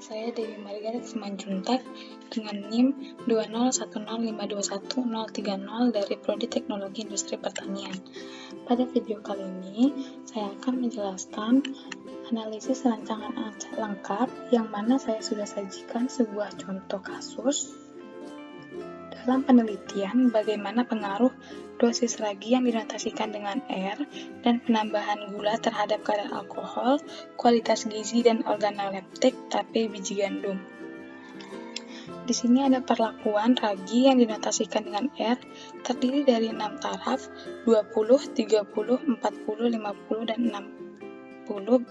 saya Dewi Margaret Simanjuntak dengan NIM 20105210030 dari Prodi Teknologi Industri Pertanian. Pada video kali ini, saya akan menjelaskan analisis rancangan acak lengkap yang mana saya sudah sajikan sebuah contoh kasus dalam penelitian bagaimana pengaruh dosis ragi yang dinotasikan dengan R dan penambahan gula terhadap kadar alkohol, kualitas gizi, dan organoleptik tape biji gandum. Di sini ada perlakuan ragi yang dinotasikan dengan R terdiri dari 6 taraf 20, 30, 40, 50, dan 60,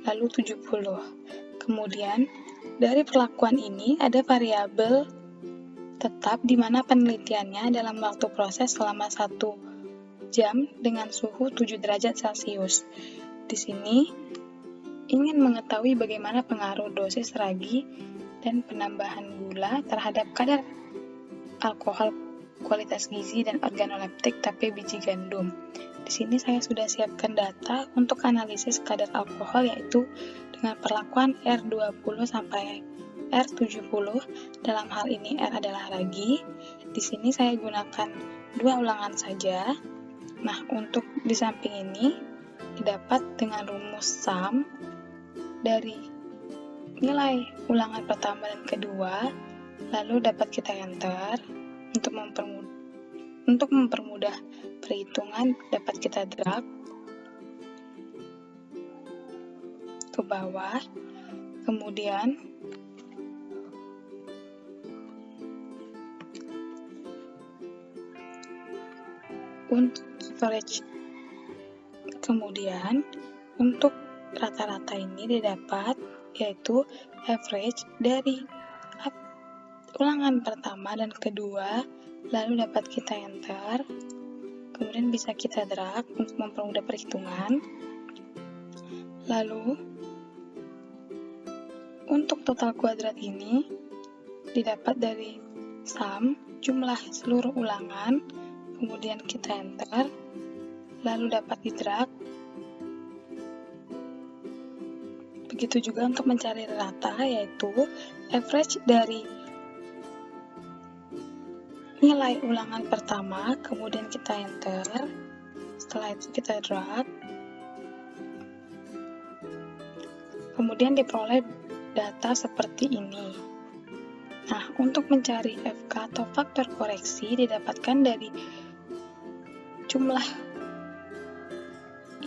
lalu 70. Kemudian, dari perlakuan ini ada variabel tetap di mana penelitiannya dalam waktu proses selama 1 jam dengan suhu 7 derajat Celcius. Di sini ingin mengetahui bagaimana pengaruh dosis ragi dan penambahan gula terhadap kadar alkohol, kualitas gizi, dan organoleptik tape biji gandum. Di sini saya sudah siapkan data untuk analisis kadar alkohol yaitu dengan perlakuan R20 sampai R70. Dalam hal ini R adalah ragi. Di sini saya gunakan 2 ulangan saja. Nah, untuk di samping ini didapat dengan rumus sum dari nilai ulangan pertama dan kedua, lalu dapat kita enter. Untuk mempermudah perhitungan dapat kita drag ke bawah. Kemudian untuk average, kemudian untuk rata-rata ini didapat yaitu average dari ulangan pertama dan kedua, lalu dapat kita enter, kemudian bisa kita drag untuk mempermudah perhitungan. Lalu untuk total kuadrat ini didapat dari sum jumlah seluruh ulangan, kemudian kita enter, lalu dapat di drag. Begitu juga untuk mencari rata, yaitu average dari nilai ulangan pertama, kemudian kita enter, setelah itu kita drag, kemudian diperoleh data seperti ini. Nah, untuk mencari FK atau faktor koreksi didapatkan dari jumlah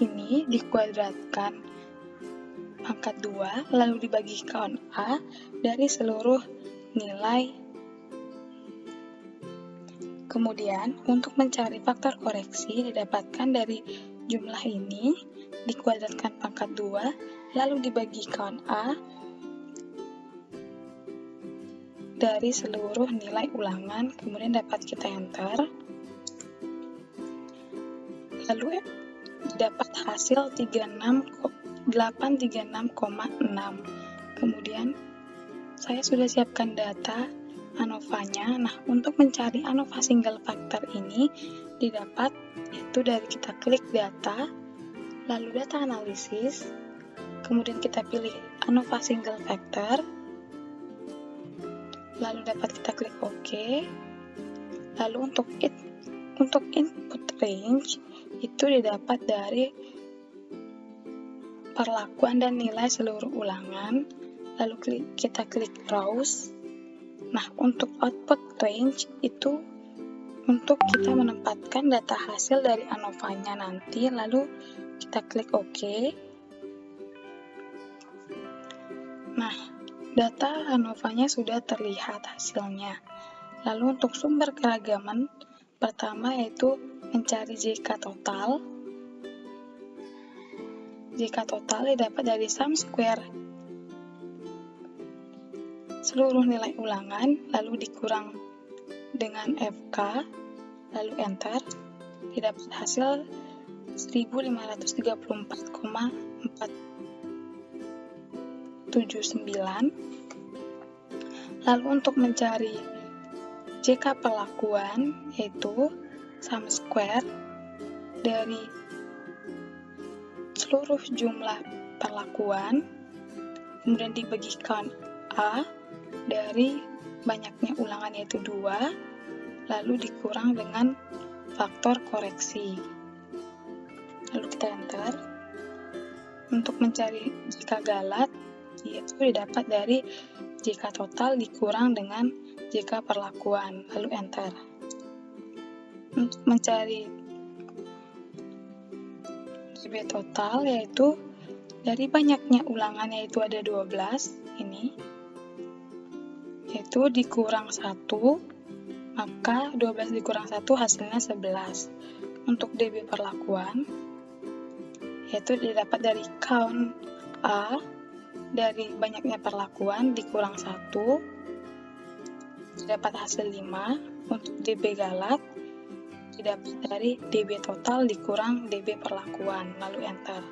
ini dikuadratkan pangkat 2, lalu dibagikan A dari seluruh nilai. Kemudian, untuk mencari faktor koreksi didapatkan dari jumlah ini dikuadratkan pangkat 2, lalu dibagikan A dari seluruh nilai ulangan, kemudian dapat kita enter. Lalu dapat hasil 836,6. Kemudian saya sudah siapkan data ANOVA-nya. Nah, untuk mencari ANOVA single factor ini didapat yaitu dari kita klik data, lalu data analisis, kemudian kita pilih ANOVA single factor, lalu dapat kita klik OK. Lalu untuk input range itu didapat dari perlakuan dan nilai seluruh ulangan, lalu kita klik browse. Nah, untuk output range itu untuk kita menempatkan data hasil dari ANOVA-nya nanti, lalu kita klik OK. Nah, data ANOVA-nya sudah terlihat hasilnya. Lalu untuk sumber keragaman pertama yaitu mencari JK total. JK total didapat dari sum square seluruh nilai ulangan, lalu dikurang dengan FK, lalu enter, didapat hasil 1534,479. Lalu untuk mencari JK perlakuan yaitu sum square dari seluruh jumlah perlakuan, kemudian dibagikan A dari banyaknya ulangan yaitu 2, lalu dikurang dengan faktor koreksi. Lalu kita enter. Untuk mencari jika galat, yaitu didapat dari jika total dikurang dengan jika perlakuan, lalu enter. Untuk mencari DB total, yaitu dari banyaknya ulangan yaitu ada 12, ini, yaitu dikurang 1, maka 12 dikurang 1 hasilnya 11. Untuk DB perlakuan, yaitu didapat dari count A, dari banyaknya perlakuan dikurang 1, didapat hasil 5. Untuk DB galat, didapat dari DB total dikurang DB perlakuan, lalu enter.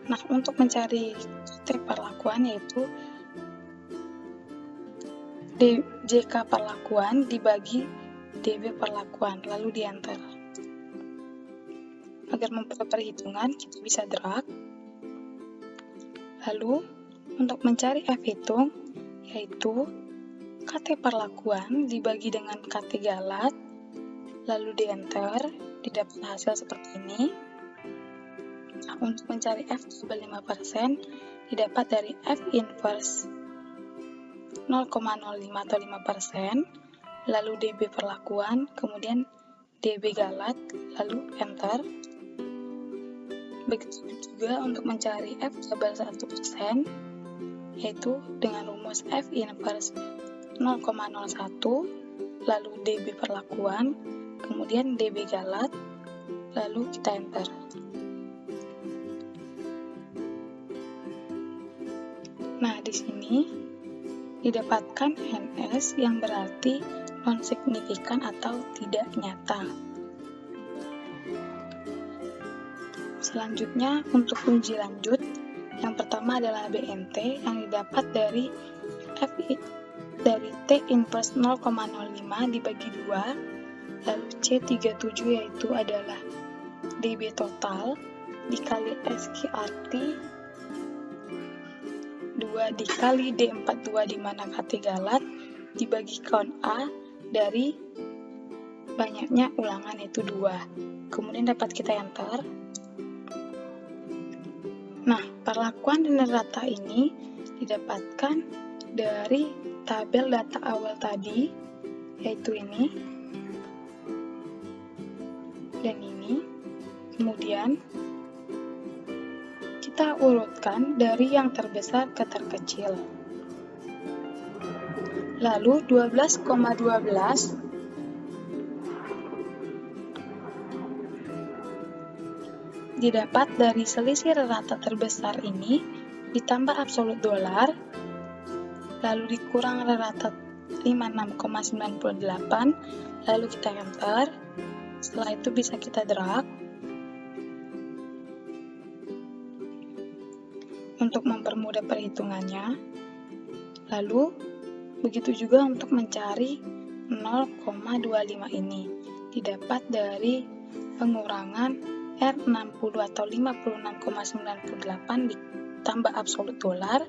Nah, untuk mencari JK perlakuan yaitu JK perlakuan dibagi DB perlakuan, lalu di enter. Agar mempermudah perhitungan, kita bisa drag. Lalu, untuk mencari F hitung, yaitu KT perlakuan dibagi dengan KT galat, lalu di enter, didapat hasil seperti ini. Nah, untuk mencari F double 5%, didapat dari F inverse 0,05 atau 5%, lalu DB perlakuan, kemudian DB galat, lalu enter. Begitu juga untuk mencari F double 1%, yaitu dengan rumus F inverse 0,01, lalu DB perlakuan, kemudian DB galat, lalu kita enter. Nah, di sini didapatkan NS yang berarti non-signifikan atau tidak nyata. Selanjutnya, untuk uji lanjut, yang pertama adalah BNT yang didapat dari T inverse 0,05 dibagi 2, lalu C37 yaitu adalah DB total dikali SQRT 2 dikali D42 di mana KT galat dibagi count A dari banyaknya ulangan yaitu 2. Kemudian dapat kita enter. Nah, perlakuan dan rata ini didapatkan dari tabel data awal tadi, yaitu ini dan ini. Kemudian kita urutkan dari yang terbesar ke terkecil. Lalu 12,12 didapat dari selisih rata terbesar ini ditambah absolut dolar, lalu dikurang rata 56,98, lalu kita enter. Setelah itu bisa kita drag untuk mempermudah perhitungannya. Lalu begitu juga untuk mencari 0,25 ini didapat dari pengurangan R60 atau 56,98 ditambah absolut dolar,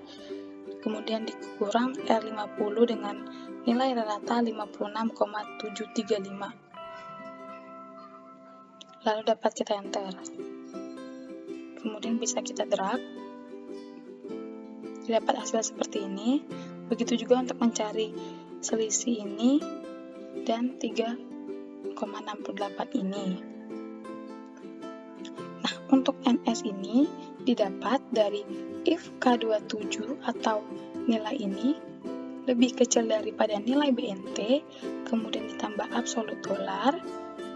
kemudian dikurang R50 dengan nilai rata 56,735. Lalu dapat kita enter. Kemudian bisa kita drag. Dapat hasil seperti ini. Begitu juga untuk mencari selisih ini dan 3,68 ini. Nah, untuk NS ini didapat dari if K27 atau nilai ini lebih kecil daripada nilai BNT, kemudian ditambah absolut dolar,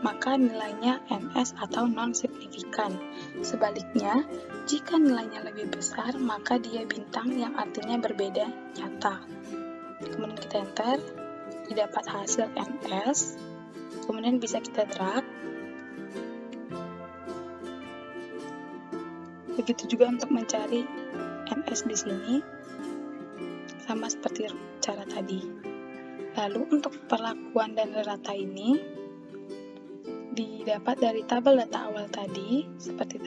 maka nilainya NS atau non-signifikan. Sebaliknya, jika nilainya lebih besar, maka dia bintang yang artinya berbeda nyata. Kemudian kita enter, didapat hasil NS, kemudian bisa kita drag. Begitu juga untuk mencari NS di sini, sama seperti cara tadi. Lalu untuk perlakuan dan rata ini didapat dari tabel data awal tadi, seperti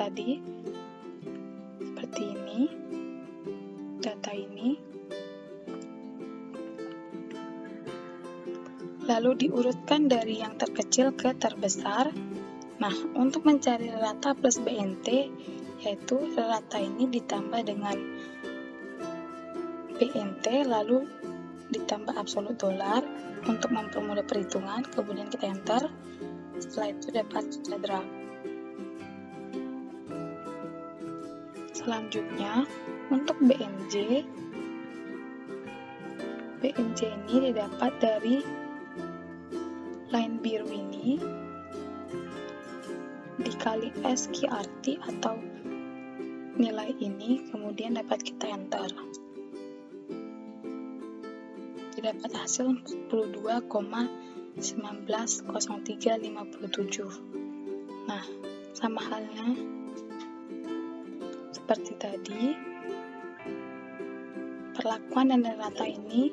ini. kita ini. Lalu diurutkan dari yang terkecil ke terbesar. Nah, untuk mencari rata plus BNT, yaitu rata ini ditambah dengan BNT, lalu ditambah absolut dolar untuk mempermudah perhitungan, kemudian kita enter. Setelah itu dapat kita drag. Selanjutnya, untuk BNJ ini didapat dari line biru ini dikali SQRT atau nilai ini, kemudian dapat kita enter. Didapat hasil 42,190357. Nah, sama halnya seperti tadi, perlakuan dan rata ini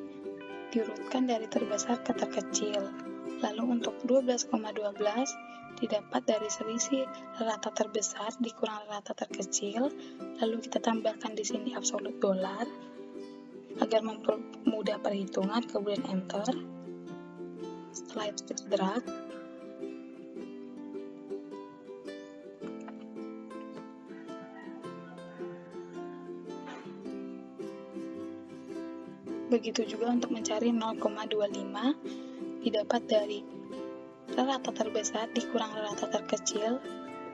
diurutkan dari terbesar ke terkecil. Lalu untuk 12,12 didapat dari selisih rata terbesar dikurang rata terkecil, lalu kita tambahkan di sini absolut dolar agar mempermudah perhitungan, kemudian enter. Setelah itu kita drag. Begitu juga untuk mencari 0,25 didapat dari rata terbesar dikurang rata terkecil,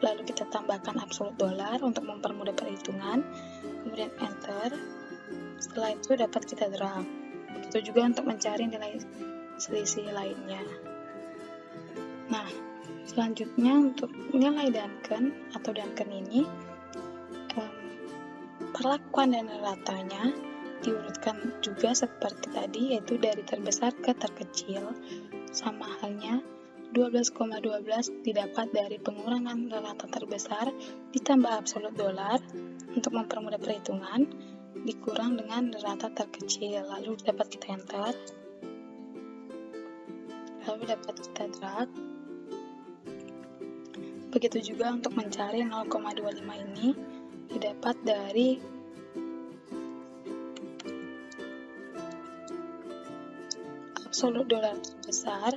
lalu kita tambahkan absolut dolar untuk mempermudah perhitungan, kemudian enter. Setelah itu dapat kita drag. Begitu juga untuk mencari nilai selisih lainnya. Nah, selanjutnya untuk nilai Duncan atau Duncan ini, perlakuan dan ratanya diurutkan juga seperti tadi, yaitu dari terbesar ke terkecil. Sama halnya 12,12 didapat dari pengurangan rata terbesar ditambah absolut dolar untuk mempermudah perhitungan, dikurang dengan rata terkecil, lalu dapat kita enter, lalu dapat kita drag. Begitu juga untuk mencari 0,25 ini didapat dari absolut dolar terbesar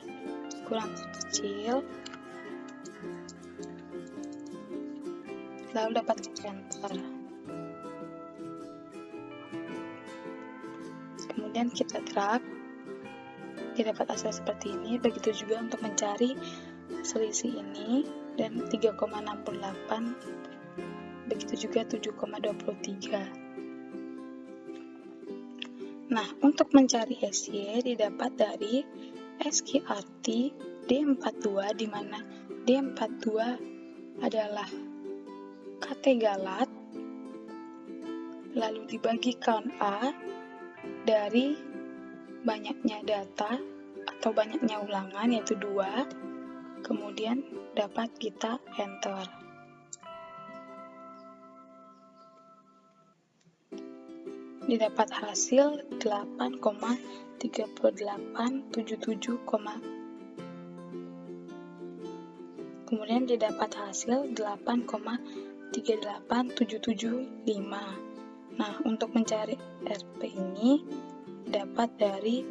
kurang terkecil, lalu dapat kita enter. Kemudian kita drag, didapat hasil seperti ini. Begitu juga untuk mencari selisih ini dan 3,68, begitu juga 7,23. Nah, untuk mencari SY didapat dari SQRT D42, di mana D42 adalah kategalat, lalu dibagi count A dari banyaknya data atau banyaknya ulangan, yaitu 2, kemudian dapat kita enter. Didapat hasil 8,3877, kemudian didapat hasil 8,38775. Nah, untuk mencari RP ini dapat dari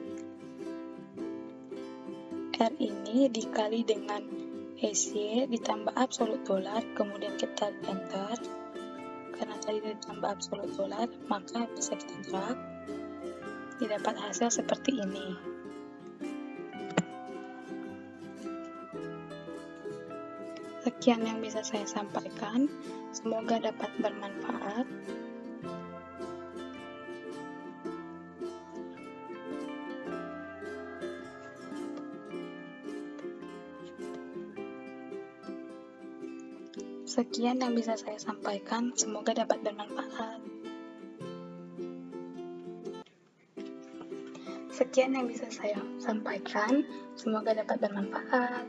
R ini dikali dengan SY ditambah absolut dolar, kemudian kita enter. Karena tadi ditambah absolut dolar, maka bisa kita drag. Didapat hasil seperti ini. Sekian yang bisa saya sampaikan, semoga dapat bermanfaat. Sekian yang bisa saya sampaikan, semoga dapat bermanfaat. Sekian yang bisa saya sampaikan, semoga dapat bermanfaat.